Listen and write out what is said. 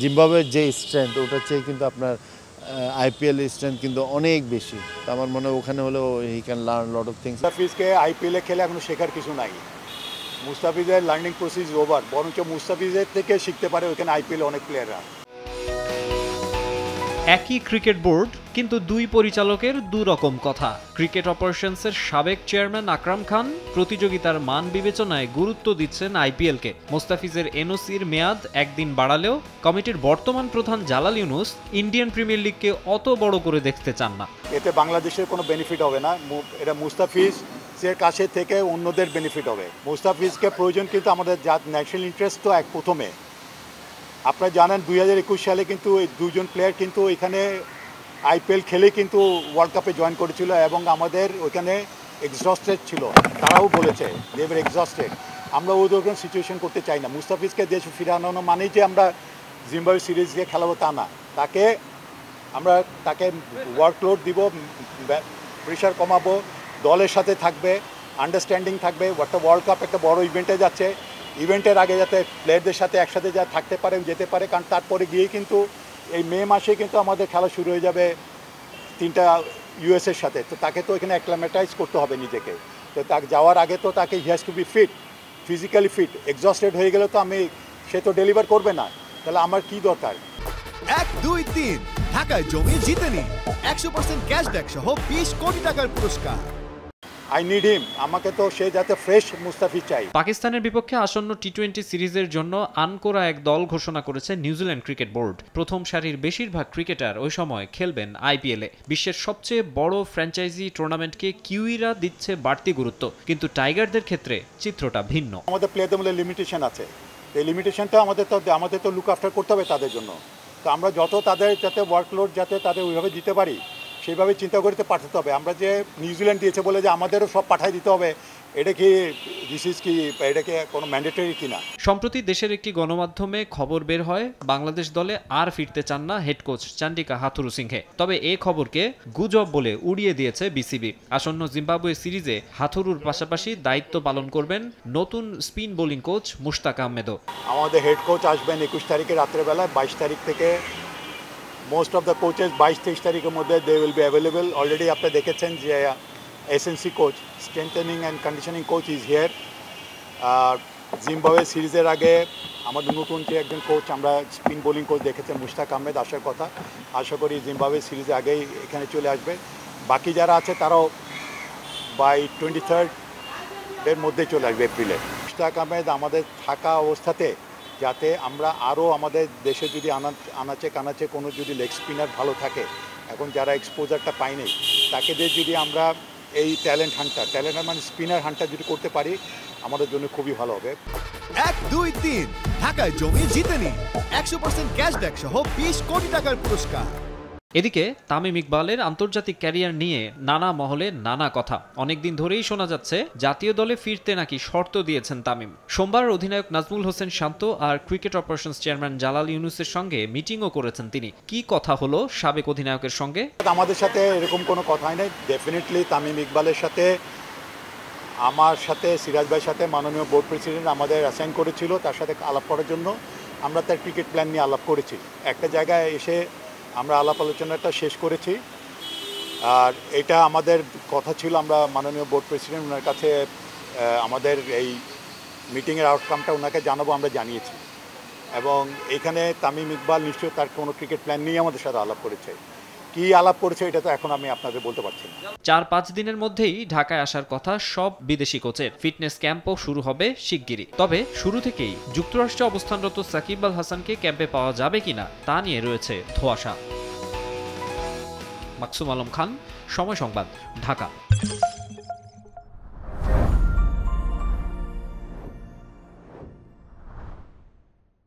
জিম্বাবুয়ের যে স্ট্রেংথ ওটার চেয়ে কিন্তু আপনার আইপিএল স্ট্রেংথ কিন্তু অনেক বেশি। তো আমার মনে হয় ওখানে হলেও he can learn lot of things. মুস্তাফিজকে আইপিএলে খেলে এখনো শেখার কিছু নাই। মুস্তাফিজের লার্নিং প্রসেস ওভার, বরঞ্চ মুস্তাফিজের থেকে শিখতে পারে ওইখানে আইপিএলে অনেক প্লেয়াররা। একই ক্রিকেট বোর্ড কিন্তু দুই পরিচালকের দুরকম কথা। ক্রিকেট অপারেশনসের সাবেক চেয়ারম্যান আকরাম খান প্রতিযোগিতার মান বিবেচনায় গুরুত্ব দিচ্ছেন আইপিএলকে। মোস্তাফিজের এনওসির মেয়াদ একদিন বাড়ালেও কমিটির বর্তমান প্রধান জালাল ইউনুস ইন্ডিয়ান প্রিমিয়ার লিগকে অত বড় করে দেখতে চান না। এতে বাংলাদেশের কোনো বেনিফিট হবে না, এটা মুস্তাফিজের কাছে থেকে অন্যদের বেনিফিট হবে। মুস্তাফিজকে প্রয়োজন, কিন্তু আমাদের ন্যাশনাল ইন্টারেস্ট তো এক প্রথমে। আপনারা জানেন 2021 সালে কিন্তু এই দুজন প্লেয়ার কিন্তু এখানে আইপিএল খেলে কিন্তু ওয়ার্ল্ড কাপে জয়েন করেছিল এবং আমাদের ওইখানে এক্সস্টেড ছিল। তারাও বলেছে দে ওয়্যার এক্সস্টেড। আমরা ওই রকম সিচুয়েশন করতে চাই না। মুস্তাফিজকে দেশে ফিরানো মানেই যে আমরা জিম্বাবুয়ে সিরিজকে খেলাবো তা না। তাকে ওয়ার্কলোড দিব, প্রেশার কমাবো, দলের সাথে থাকবে, আন্ডারস্ট্যান্ডিং থাকবে। একটা ওয়ার্ল্ড কাপ একটা বড় ইভেন্টে যাচ্ছে, ইভেন্টের আগে যাতে প্লেয়ারদের সাথে একসাথে যা থাকতে পারে, যেতে পারে। কারণ তারপরে গিয়েই কিন্তু এই মে মাসে কিন্তু আমাদের খেলা শুরু হয়ে যাবে 3টা ইউএসের সাথে। তো তাকে তো এখানে অ্যাক্লামেটাইজ করতে হবে নিজেকে। তো তাকে যাওয়ার আগে তো তাকে he has to be fit, physically fit. Exhausted হয়ে গেলে তো সে তো ডেলিভার করবে না। তাহলে আমার কি দরকার? 1, 2, 3 ঢাকায় জমি জিতে নিন 100% ক্যাশব্যাক সহ 20 কোটি টাকার পুরস্কার। আই নিড হিম। আমাকে তো সে যাতে ফ্রেশ মুস্তাফিজ চাই। পাকিস্তানের বিপক্ষে আসন্ন টি-20 সিরিজের জন্য আনকোরা এক দল ঘোষণা করেছে নিউজিল্যান্ড ক্রিকেট বোর্ড। প্রথম সারির বেশিরভাগ ক্রিকেটার ওই সময় খেলবেন আইপিএলে। বিশ্বের সবচেয়ে বড় ফ্র্যাঞ্চাইজি টুর্নামেন্টকে কিউইরা দিচ্ছে বাড়তি গুরুত্ব, কিন্তু টাইগারদের ক্ষেত্রে চিত্রটা ভিন্ন। আমাদের প্লেয়ারদের মধ্যে লিমিটেশন আছে। এই লিমিটেশনটা আমাদের তো লুক আফটার করতে হবে তাদের জন্য। তো আমরা যত তাদের যাতে ওয়ার্কলোড যাতে তাদের ওইভাবে দিতে পারি সেইভাবে চিন্তা করতে পাঠাতে হবে। আমরা যে নিউজিল্যান্ড দিয়েছে বলে যে আমাদেরও সব পাঠাই দিতে হবে, এটা কি কোনো ম্যান্ডেটরি কিনা? সম্প্রতি দেশের একটি গণমাধ্যমে খবর বের হয় বাংলাদেশ দলে আর ফিরতে চান না হেড কোচ চান্ডিকা হাথুরুসিংহে। তবে এই খবরকে গুজব বলে উড়িয়ে দিয়েছে বিসিবি। আসন্ন জিম্বাবুয়ে সিরিজে হাথুরুর পাশাপাশি দায়িত্ব পালন করবেন নতুন স্পিন বোলিং কোচ মুশতাক আহমেদও। আমাদের হেড কোচ আসবেন 21 তারিখে রাত্রেবেলায়। 22 তারিখ থেকে মোস্ট অফ দ্য কোচেস 22-23 তারিখের মধ্যে they will be available. Already আপনারা দেখেছেন যে SNC coach, strengthening and conditioning coach is here. আর জিম্বাবুয়ে সিরিজের আগে আমাদের নতুন যে একজন কোচ, আমরা স্পিন বোলিং কোচ দেখেছেন মুশতাক আহমেদ আসার কথা। আশা করি জিম্বাবুয়ে সিরিজের আগেই এখানে চলে আসবে। বাকি যারা আছে তারাও বাই 23rd এর মধ্যে চলে আসবে, এপ্রিলে। মুশতাক আহমেদ আমাদের থাকা অবস্থাতে যাতে আমরা আরও আমাদের দেশে যদি আনাচে কানাচে কোনো যদি লেগ স্পিনার ভালো থাকে, এখন যারা এক্সপোজারটা পায়নি তাকে দিয়ে যদি আমরা এই ট্যালেন্ট হান্টার মানে স্পিনার হান্টার যদি করতে পারি আমাদের জন্য খুবই ভালো হবে। 1, 2, 3 ঢাকায় জমি জিতে নিন 100% ক্যাশব্যাক সহ 20 কোটি টাকার পুরস্কার। এদিকে তামিম ইকবালের আন্তর্জাতিক ক্যারিয়ার নিয়ে নানা মহলে নানা কথা। অনেকদিন ধরেই শোনা যাচ্ছে জাতীয় দলে ফিরতে নাকি শর্ত দিয়েছেন তামিম। সোমবার অধিনায়ক নাজমুল হোসেন শান্ত আর ক্রিকেট অপারেশনস চেয়ারম্যান জালাল ইউনুসের সঙ্গে মিটিংও করেছেন তিনি। কি কথা হলো সাবেক অধিনায়কের সঙ্গে? আমাদের সাথে এরকম কোনো কথাই নেই। ডেফিনেটলি তামিম ইকবালের সাথে, আমার সাথে, সিরাজ ভাইয়ের সাথে মাননীয় বোর্ড প্রেসিডেন্ট আমাদের অ্যাসাইন করেছিল তার সাথে আলাপ করার জন্য। আমরা তার ক্রিকেট প্ল্যান নিয়ে আলাপ করেছি। একটা জায়গায় এসে আমরা আলাপ আলোচনাটা শেষ করেছি। আর এটা আমাদের কথা ছিল, আমরা মাননীয় বোর্ড প্রেসিডেন্ট ওনার কাছে আমাদের এই মিটিংয়ের আউটকামটা ওনাকে জানাবো, আমরা জানিয়েছি। এবং এখানে তামিম ইকবাল নিশ্চয়ই তার কোনো ক্রিকেট প্ল্যান নিয়ে আমাদের সাথে আলাপ করেছে। কি আলাপ করেছে এটা তো এখন আমি আপনাদের বলতে পারছি না। 4-5 দিনের মধ্যেই ঢাকায় আসার কথা সব বিদেশি কোচের। ফিটনেস ক্যাম্পও শুরু হবে শিগগিরই। তবে শুরু থেকেই যুক্তরাষ্ট্রে অবস্থানরত সাকিব আল হাসানকে ক্যাম্পে পাওয়া যাবে কিনা তা নিয়ে রয়েছে ধোঁয়াশা। মাকসুম আলম খান, সময় সংবাদ, ঢাকা।